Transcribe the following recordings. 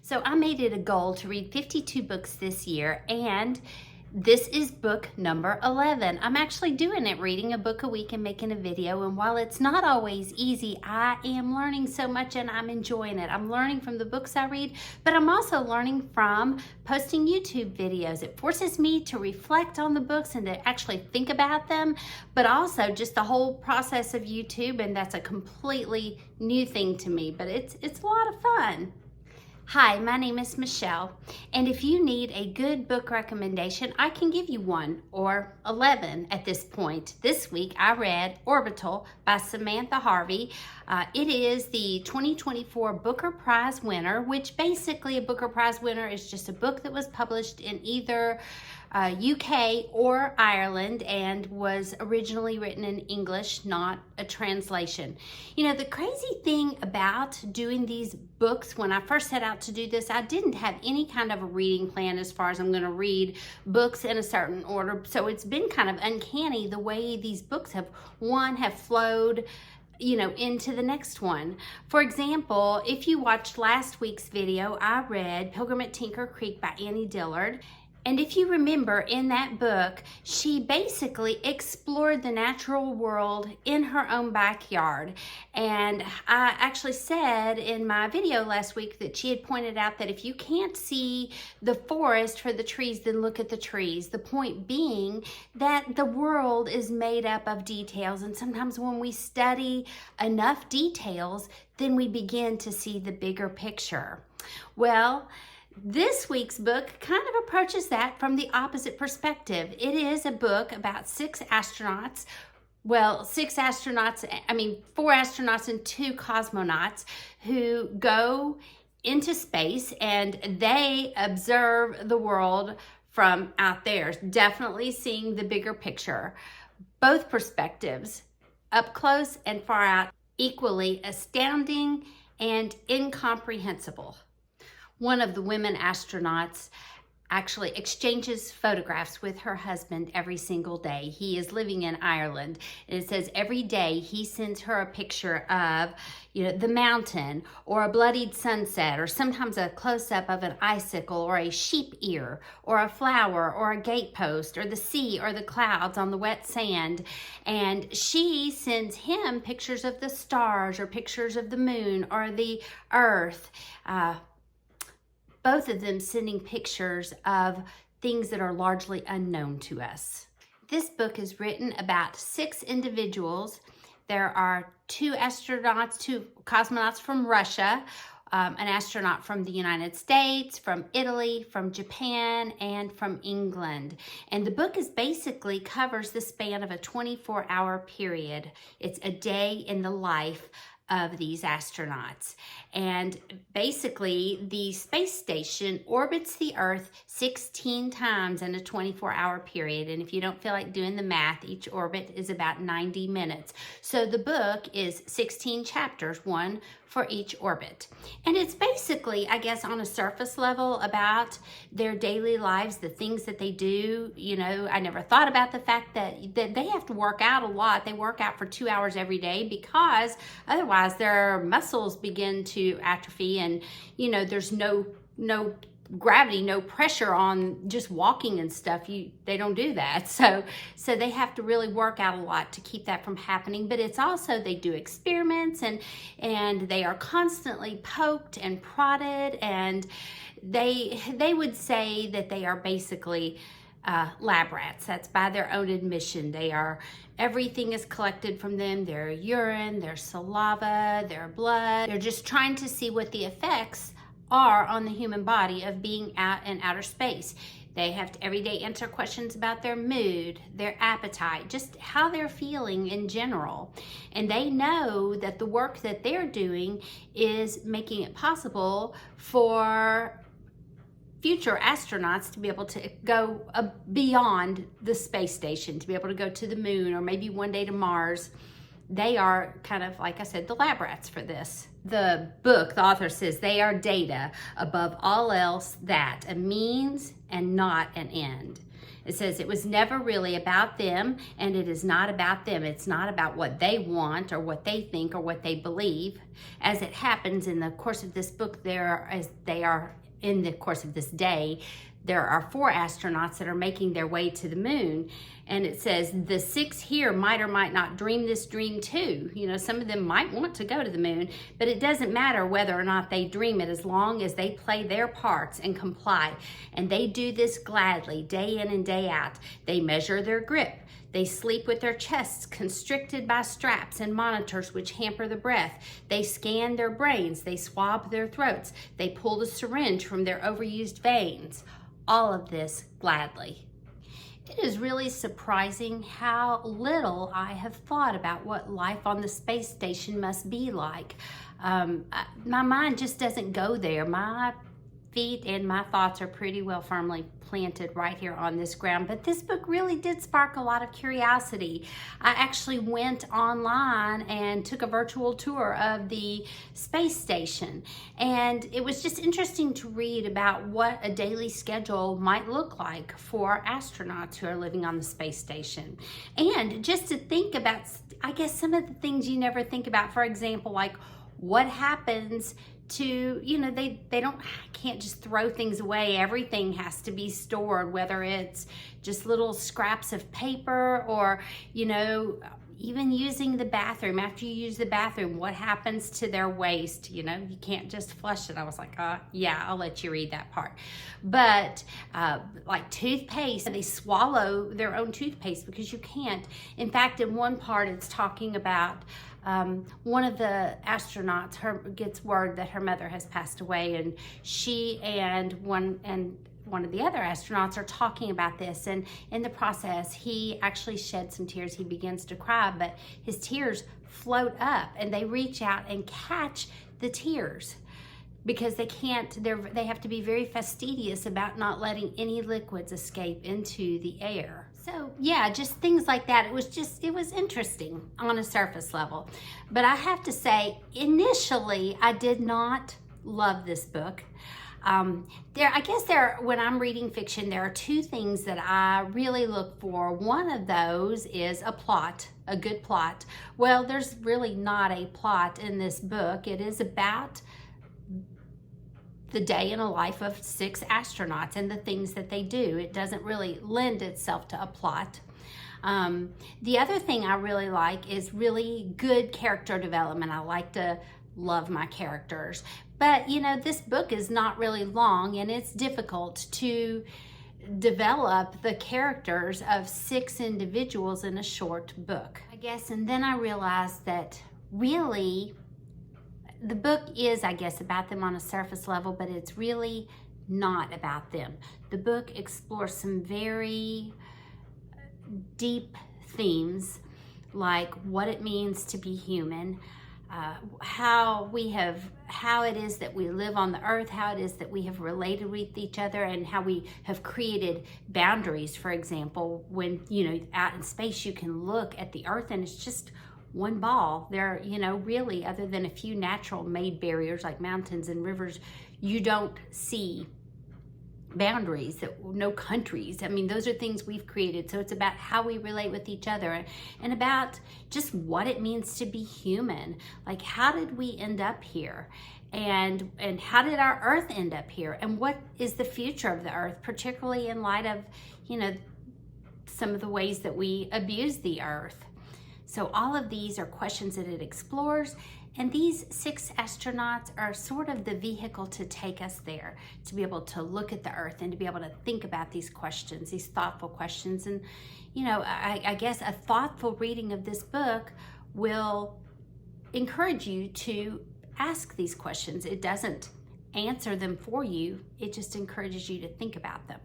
So I made it a goal to read 52 books this year, and this is book number 11. I'm actually doing it, reading a book a week and making a video. And while it's not always easy, I am learning so much and I'm enjoying it. I'm learning from the books I read, but I'm also learning from posting YouTube videos. It forces me to reflect on the books and to actually think about them, but also just the whole process of YouTube. And that's a completely new thing to me, but it's a lot of fun. Hi, my name is Michelle, and if you need a good book recommendation, I can give you one, or 11 at this point. This week I read Orbital by Samantha Harvey. It is the 2024 Booker Prize winner, which basically a Booker Prize winner is just a book that was published in either UK or Ireland and was originally written in English, not a translation. You know, the crazy thing about doing these books, when I first set out to do this, I didn't have any kind of a reading plan as far as I'm going to read books in a certain order. So it's been kind of uncanny the way these books have flowed into the next one. For example, if you watched last week's video, I read Pilgrim at Tinker Creek by Annie Dillard. And if you remember, in that book, she basically explored the natural world in her own backyard. And I actually said in my video last week that she had pointed out that if you can't see the forest for the trees, then look at the trees. The point being that the world is made up of details. And sometimes when we study enough details, then we begin to see the bigger picture. Well, this week's book kind of approaches that from the opposite perspective. It is a book about four astronauts and two cosmonauts who go into space and they observe the world from out there, definitely seeing the bigger picture. Both perspectives, up close and far out, equally astounding and incomprehensible. One of the women astronauts actually exchanges photographs with her husband every single day. He is living in Ireland, and it says every day he sends her a picture of, the mountain or a bloodied sunset, or sometimes a close-up of an icicle or a sheep ear or a flower or a gatepost or the sea or the clouds on the wet sand. And she sends him pictures of the stars or pictures of the moon or the earth. Both of them sending pictures of things that are largely unknown to us. This book is written about 6 individuals. There are 2 cosmonauts from Russia, an astronaut from the United States, from Italy, from Japan, and from England. And the book basically covers the span of a 24-hour period. It's a day in the life of these astronauts. And basically, the space station orbits the Earth 16 times in a 24-hour period. And if you don't feel like doing the math, each orbit is about 90 minutes. So the book is 16 chapters, one for each orbit. And it's basically, I guess, on a surface level about their daily lives, the things that they do. I never thought about the fact that they have to work out a lot. They work out for 2 hours every day because otherwise their muscles begin to atrophy, and there's no gravity, no pressure on just walking and stuff. They don't do that. So they have to really work out a lot to keep that from happening. But it's also, they do experiments and they are constantly poked and prodded, and they would say that they are basically lab rats. That's by their own admission. Everything is collected from them, their urine, their saliva, their blood. They're just trying to see what the effects are on the human body of being out in outer space. They have to every day answer questions about their mood, their appetite, just how they're feeling in general. And they know that the work that they're doing is making it possible for future astronauts to be able to go beyond the space station, to be able to go to the moon or maybe one day to Mars. They are kind of, like I said, the lab rats for this. The book, the author says, they are data, above all else that, a means and not an end. It says it was never really about them, and it is not about them. It's not about what they want or what they think or what they believe. As it happens in the course of this book, in the course of this day, there are 4 astronauts that are making their way to the moon. And it says the 6 here might or might not dream this dream too. You know, some of them might want to go to the moon, but it doesn't matter whether or not they dream it, as long as they play their parts and comply. And they do this gladly, day in and day out. They measure their grip. They sleep with their chests constricted by straps and monitors which hamper the breath. They scan their brains. They swab their throats. They pull the syringe from their overused veins. All of this gladly. It is really surprising how little I have thought about what life on the space station must be like. My mind just doesn't go there. My feet and my thoughts are pretty well firmly planted right here on this ground, but this book really did spark a lot of curiosity. I actually went online and took a virtual tour of the space station, and it was just interesting to read about what a daily schedule might look like for astronauts who are living on the space station, and just to think about, I guess, some of the things you never think about. For example, like what happens to, you know, they can't just throw things away. Everything has to be stored, whether it's just little scraps of paper or, you know, even using the bathroom. After you use the bathroom, what happens to their waste? You know, you can't just flush it. I was like, yeah, I'll let you read that part. But like toothpaste, they swallow their own toothpaste because you can't. In fact, in one part, it's talking about one of the astronauts gets word that her mother has passed away, and she and one of the other astronauts are talking about this, and in the process he actually shed some tears. He begins to cry, but his tears float up and they reach out and catch the tears because they have to be very fastidious about not letting any liquids escape into the air. So yeah, just things like that. It was interesting on a surface level. But I have to say, initially, I did not love this book. When I'm reading fiction, there are 2 things that I really look for. One of those is a plot, a good plot. Well, there's really not a plot in this book. It is about the day in a life of 6 astronauts and the things that they do. It doesn't really lend itself to a plot. The other thing I really like is really good character development. I like to love my characters. But, you know, this book is not really long, and it's difficult to develop the characters of 6 individuals in a short book, I guess. And then I realized that really the book is, I guess, about them on a surface level, but it's really not about them. The book explores some very deep themes, like what it means to be human, how it is that we live on the earth, how it is that we have related with each other, and how we have created boundaries. For example, when, you know, out in space, you can look at the earth and it's just one ball. There, you know, really, other than a few natural made barriers like mountains and rivers, you don't see boundaries, no countries. I mean, those are things we've created. So it's about how we relate with each other and about just what it means to be human. Like, how did we end up here? And how did our earth end up here? And what is the future of the earth, particularly in light of, you know, some of the ways that we abuse the earth? So all of these are questions that it explores, and these 6 astronauts are sort of the vehicle to take us there, to be able to look at the earth and to be able to think about these questions, these thoughtful questions. And, you know, I guess a thoughtful reading of this book will encourage you to ask these questions. It doesn't answer them for you, it just encourages you to think about them.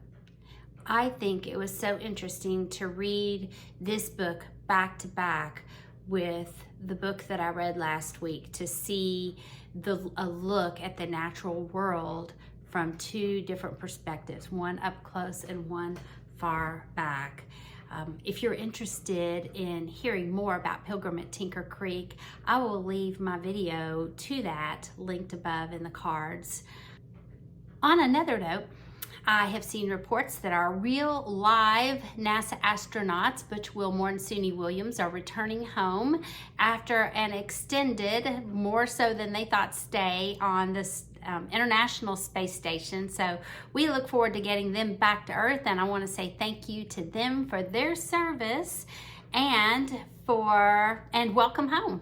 I think it was so interesting to read this book back to back with the book that I read last week, to see a look at the natural world from 2 different perspectives, one up close and one far back. If you're interested in hearing more about Pilgrim at Tinker Creek, I will leave my video to that linked above in the cards. On another note, I have seen reports that our real live NASA astronauts, Butch Wilmore and Suni Williams, are returning home after an extended, more so than they thought, stay on this International Space Station. So we look forward to getting them back to Earth, and I want to say thank you to them for their service and welcome home.